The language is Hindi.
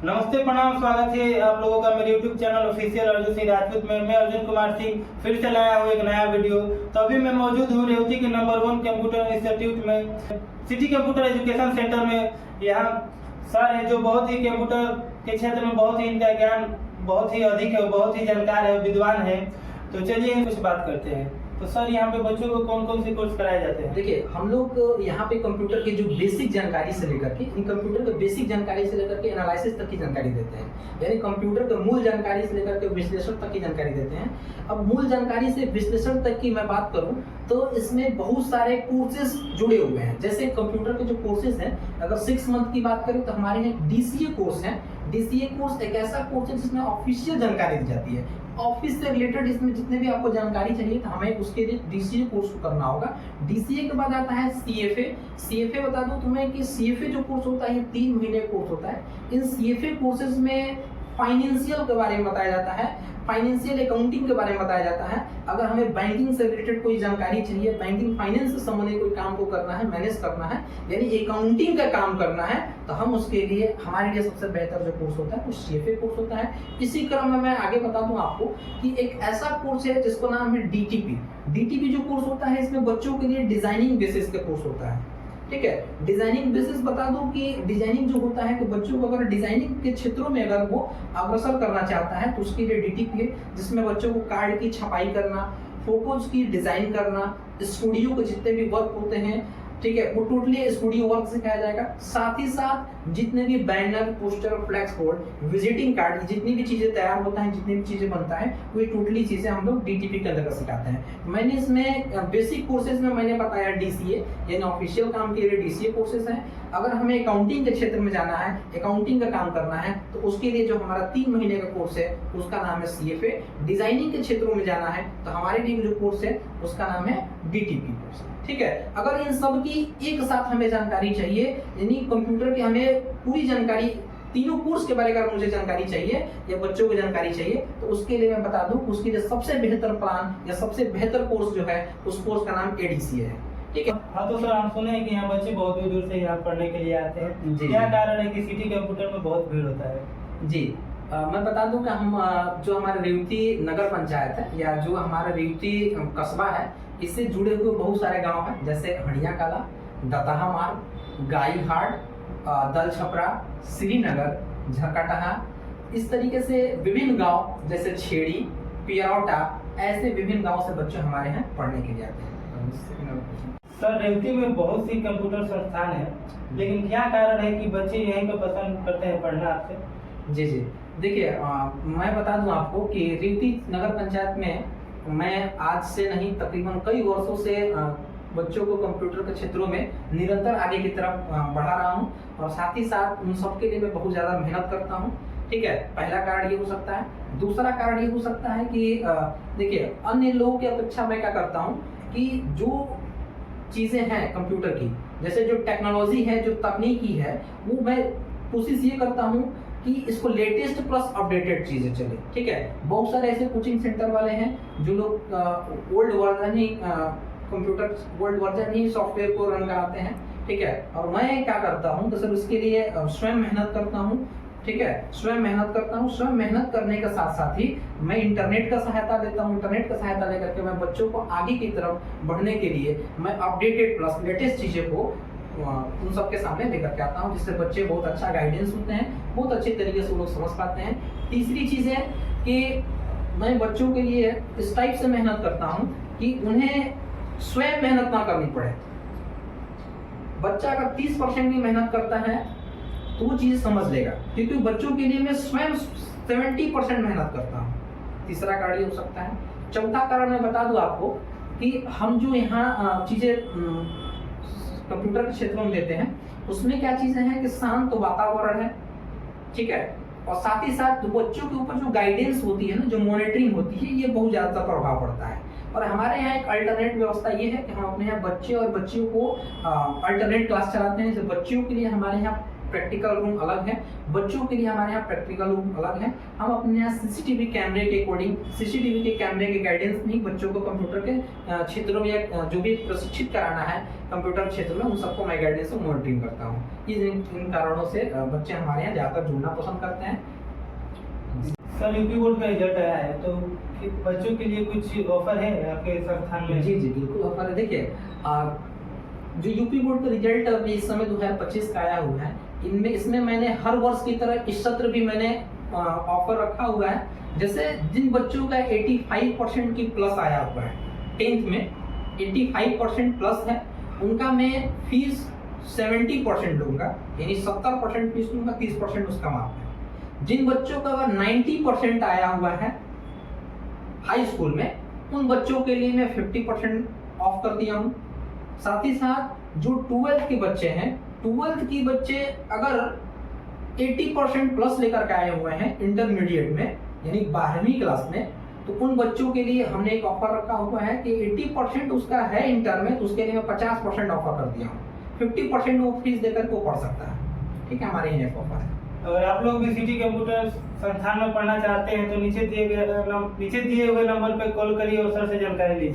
नमस्ते, प्रणाम, स्वागत है आप लोगों का मेरे YouTube channel official Arjun Singh Rajput में। मैं अर्जुन कुमार सिंह फिर से लाया हूँ एक नया वीडियो। तो अभी मैं मौजूद हूँ रेवती के नंबर 1 कंप्यूटर इंस्टीट्यूट में, सिटी कंप्यूटर एजुकेशन सेंटर में। यहाँ सर है जो बहुत ही कंप्यूटर के क्षेत्र में बहुत ही इनका ज्ञान बहुत ही अधिक है, बहुत ही जानकार है, विद्वान है। तो चलिए कुछ बात करते हैं। तो सर यहाँ पे बच्चों को कौन कौन से कोर्स कराए जाते हैं? देखिए, हम लोग यहाँ पे कंप्यूटर के जो बेसिक जानकारी से लेकर के कंप्यूटर के बेसिक जानकारी से लेकर के एनालिसिस तक की जानकारी देते हैं। यानी कंप्यूटर के मूल जानकारी से लेकर के विश्लेषण तक की जानकारी देते हैं। अब मूल जानकारी से विश्लेषण तक की मैं बात करूं तो इसमें बहुत सारे कोर्सेज जुड़े हुए हैं। जैसे कंप्यूटर के जो कोर्सेज हैं, अगर 6 मंथ की बात करें तो हमारे यहाँ DCA कोर्स है। DCA कोर्स एक ऐसा कोर्स है जिसमें ऑफिशियल जानकारी दी जाती है। ऑफिस से रिलेटेड इसमें जितने भी आपको जानकारी चाहिए तो हमें उसके लिए DCA कोर्स को करना होगा। DCA के बाद आता है CFA बता दूं तुम्हें कि CFA जो कोर्स होता है ये 3 महीने कोर्स होता है। इन CFA कोर्सेज में फाइनेंशियल के बारे में बताया जाता है, फाइनेंशियल अकाउंटिंग के बारे में बताया जाता है। अगर हमें बैंकिंग से रिलेटेड कोई जानकारी चाहिए, बैंकिंग फाइनेंस से संबंधित कोई काम को करना है, मैनेज करना है, यानी अकाउंटिंग का काम करना है, तो हम उसके लिए हमारे लिए सबसे बेहतर जो कोर्स होता है वो CFA कोर्स होता है। इसी क्रम में मैं आगे बता दूं आपको कि एक ऐसा कोर्स है जिसको नाम है DTP जो कोर्स होता है इसमें बच्चों के लिए डिजाइनिंग बेसिस का कोर्स होता है। ठीक है, डिजाइनिंग बेसिस बता दूं कि डिजाइनिंग जो होता है कि बच्चों को अगर डिजाइनिंग के क्षेत्रों में अगर वो अग्रसर करना चाहता है तो उसके लिए DTP है, जिसमें बच्चों को कार्ड की छपाई करना, फोटोज की डिजाइन करना, स्टूडियो के जितने भी वर्क होते हैं, ठीक है, वो टोटली स्टूडियो वर्क सिखाया जाएगा। साथ ही साथ जितने भी banner, poster, flex board, visiting card, जितनी भी चीजें तैयार होता है, जितनी भी चीजें बनता है, वो टोटली चीजें हम लोग DTP के अंदर सिखाते हैं। मैंने इसमें बेसिक कोर्सेज में मैंने बताया DCA, यानी ऑफिशियल काम के लिए DCA कोर्सेज हैं। अगर हमें अकाउंटिंग के क्षेत्र में जाना है, अकाउंटिंग का काम करना है, तो उसके लिए जो हमारा 3 महीने का कोर्स है उसका नाम है CFA। डिजाइनिंग के क्षेत्रों में जाना है तो हमारे लिए जो कोर्स है उसका नाम है DTP कोर्स। ठीक है, अगर इन सब की एक साथ हमें जानकारी चाहिए, यानी कंप्यूटर की हमें पूरी जानकारी, तीनों कोर्स के बारे में अगर मुझे जानकारी चाहिए या बच्चों को जानकारी चाहिए तो उसके लिए मैं बता दूं उसके लिए सबसे बेहतर प्लान या सबसे बेहतर कोर्स जो है उस कोर्स का नाम ADCA है। ठीक है। हाँ, तो सर हम सुने हैं कि यहाँ बच्चे बहुत दूर दूर से यहाँ पढ़ने के लिए आते हैं। जी, क्या कारण है कि सिटी कंप्यूटर में बहुत भीड़ होता है? जी, मैं बता दूं कि हम जो हमारे रेवती नगर पंचायत है या जो हमारा रेवती कस्बा है, इससे जुड़े हुए बहुत सारे गांव हैं, जैसे हड़िया कला, दताहा मार्ग, गाईघाट, दल छपरा, श्रीनगर, झकटहा, इस तरीके से विभिन्न गांव जैसे छेड़ी, पियरौटा, ऐसे विभिन्न गांव से बच्चे हमारे यहाँ पढ़ने के लिए आते हैं। सर रेवती में बहुत सी कंप्यूटर संस्थान है, लेकिन क्या कारण है कि बच्चे यहीं पर पसंद करते हैं पढ़ना आपसे? जी, देखिए, मैं बता दूं आपको कि रेवती नगर पंचायत में मैं आज से नहीं तकरीबन कई वर्षों से बच्चों को कंप्यूटर के क्षेत्रों में निरंतर आगे की तरफ बढ़ा रहा हूं और साथ ही साथ उन सब के लिए मैं बहुत ज़्यादा मेहनत करता हूं। ठीक है, पहला कारण ये हो सकता है। दूसरा कारण ये हो सकता है कि देखिए, अन्य लोगों की अपेक्षा मैं क्या करता हूँ कि जो चीज़ें हैं कंप्यूटर की, जैसे जो टेक्नोलॉजी है, जो तकनीकी है, वो मैं कोशिश ये करता हूँ कि इसको लेटेस्ट प्लस अपडेटेड चीजें चले। ठीक है, बहुत सारे ऐसे कोचिंग सेंटर वाले हैं जो लोग ओल्ड वर्जन ही कंप्यूटर, ओल्ड वर्जन ही सॉफ्टवेयर को रन कराते हैं। ठीक है, और मैं क्या करता हूँ तो सर उसके लिए स्वयं मेहनत करता हूँ। ठीक है, स्वयं मेहनत करता हूँ। स्वयं मेहनत करने के साथ साथ ही मैं इंटरनेट का सहायता लेता हूँ। इंटरनेट का सहायता लेकर के मैं बच्चों को आगे की तरफ बढ़ने के लिए मैं अपडेटेड प्लस लेटेस्ट चीजें को उन सबके सामने लेकर के आता हूँ, जिससे बच्चे बहुत अच्छा गाइडेंस होते हैं, बहुत अच्छे तरीके से वो लोग समझ पाते हैं। तीसरी चीज़ है कि मैं बच्चों के लिए इस टाइप से मेहनत करता हूँ कि उन्हें स्वयं मेहनत ना करनी पड़े। बच्चा अगर 30% भी मेहनत करता है तो वो चीज़ समझ लेगा, क्योंकि बच्चों के लिए मैं स्वयं 70% मेहनत करता हूँ। तीसरा कारण ये हो सकता है। चौथा कारण मैं बता दूँ आपको कि हम जो यहाँ चीज़ें कंप्यूटर के क्षेत्र में लेते हैं उसमें क्या चीजें हैं कि शांत वातावरण है। ठीक है, और साथ ही साथ बच्चों के ऊपर जो गाइडेंस होती है ना, जो मॉनिटरिंग होती है, ये बहुत ज्यादा प्रभाव पड़ता है। और हमारे यहाँ एक अल्टरनेट व्यवस्था ये है कि हम अपने यहाँ बच्चे और बच्चियों को अल्टरनेट क्लास चलाते हैं। जैसे बच्चियों के लिए हमारे यहाँ प्रैक्टिकल रूम अलग है, बच्चों के लिए हमारे यहाँ प्रैक्टिकल रूम अलग है। हम अपने यहाँ CCTV कैमरे के अकॉर्डिंग, CCTV के कैमरे के गाइडेंस नहीं, बच्चों को कंप्यूटर के क्षेत्रों में जो भी प्रशिक्षित कराना है, कंप्यूटर क्षेत्र में, उन सबको मैं गाइडेंस और मॉनिटरिंग करता हूँ। इन कारणों से बच्चे हमारे यहाँ ज़्यादातर जुड़ना पसंद करते हैं। सर यूपी बोर्ड का रिजल्ट आया है, तो बच्चों के लिए कुछ ऑफर है आपके संस्थान में? जी बिल्कुल ऑफर है। देखिए जो यूपी बोर्ड का रिजल्ट अभी इस समय 2025 का आया हुआ है, इसमें मैंने हर वर्ष की तरह इस सत्र भी मैंने ऑफर रखा हुआ है। जैसे जिन बच्चों का 85% की प्लस आया हुआ है 10th में, 85% प्लस है, उनका मैं फीस 70% लूँगा, यानी 70% फीस लूँगा, 30% उसका माफ है। जिन बच्चों का अगर 90% आया हुआ है हाई स्कूल में, उन बच्चों के लिए मैं 50% ऑफ कर दिया हूँ। साथ ही साथ जो 12th के बच्चे हैं, 12th के बच्चे अगर 80% प्लस लेकर के आए हुए हैं इंटरमीडिएट में, यानी 12वीं क्लास में, तो उन बच्चों के लिए हमने एक ऑफर रखा हुआ है कि 80% उसका है इंटर में, तो उसके लिए मैं 50% ऑफर कर दिया हूँ। 50% वो फीस देकर के वो पढ़ सकता है। ठीक है, हमारे यहाँ एक ऑफर है। अगर आप लोग भी सिटी कंप्यूटर संस्थान में पढ़ना चाहते हैं तो नीचे दिए हुए नंबर पर कॉल करिए और सर से जानकारी लीजिए।